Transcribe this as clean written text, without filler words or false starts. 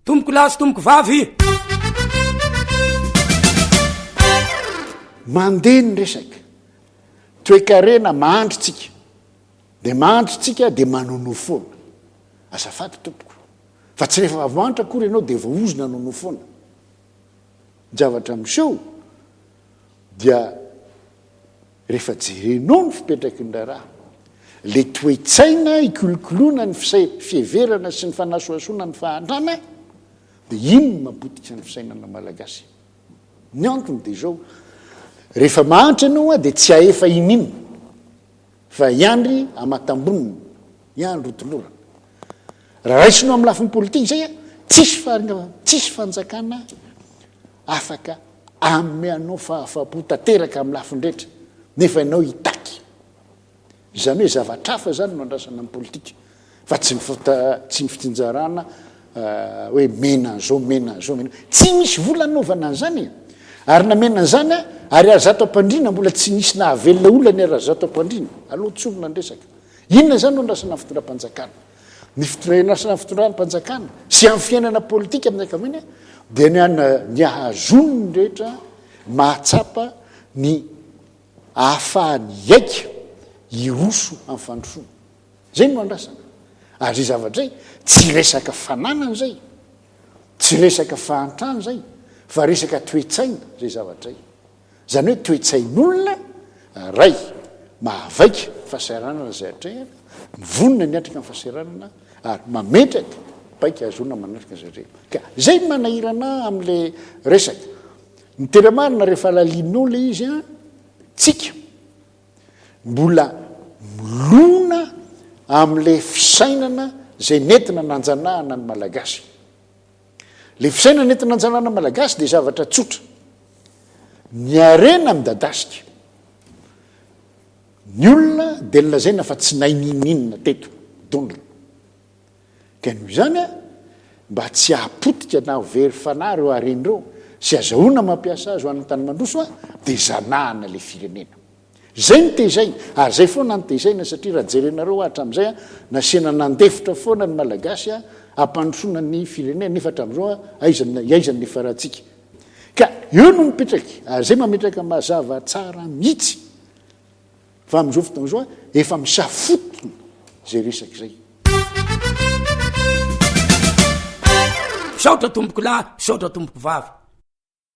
tomboko lahy sy tomboko vavy mandeha ny resaka toekarena mahandrotsika de mahandrotsika de manonofona azafaty tompoko fa tsy rehefa avantatra akory ianao de voaozona nonofona javatra am'seo dia rehefa jerenao ny fipetraky ny raha le toetsaina ikolokoloana ny fieverana sy ny fanasoasoana ny fahantrana de ino mapotika ny fisainana malagasy ny antony de zao rehefa mahantra ianao a de tsy aefa inino fa iandry amatamboniny iandry otolorana raha raisinao amin'ny lafiny politika zay a tsisy fanjakana afaka ame anao fahafapo tateraka amin'ny lafiny rehetra nefa ianao hitaky izany hoe zavatrafa zany no andrasana amin'ny politika fa tsy ny fitsinjarana hoe menazao tsy misy volanaovana an'zany ary namena an'zany a ary azato ampandrina mbola tsy nisy nahavelona olany ary azato ampandrina aloha tsolona ndresaka inona zany no andrasana fitondram-panjakana ny fitondrasana fitondram-panjakana sy amin'ny fiainana politika amin'ny ankamainy dia ny ahazonony rehetra mahatsapa ny ahafahany aika iroso amin'ny fandrosoana zay no andrasana ary zay zavatra zay tsy resaka fananana zay tsy resaka fahantrana zay fa resaka toetsaina zay zavatra zay zany hoe toetsain'olona ray mahavaika fahasahiranana zay atrehana mivonina ny atrika amin'ny fahasahiranana ary mametraka baika azona manatrika zareo ka zay manahirana am'le resaka ny tena marina rehefa lalinao le izy a tsika mbola milona am'le fisainana zay nentina nanjanahana ny malagasy le fisainana nentina nanjanahana malagasy de zavatra tsotra ny harena midadasika ny olona de lazaina fa tsy naininninna teto donla ka noho izany a mba tsy hahapotika na very fanahy reo harenyreo sy azahoana mampiasa azy ho an'ny tany mandroso a de zanahana le firenena zay ny tezaina ary zay foana ny tezaina satria raha jerenareo ahatra am'izay a nasiana nandefitra foana ny malagasy a ampandrosona ny firenena nefa hatram'izao a iaizany le farahantsika ka eo no mipetraky ary zay mametraka mazava tsara mihitsy fa am'izao fotoana zao a efa misafotona zay resaky zay saotra tomboko lahy saotra tomboko vavy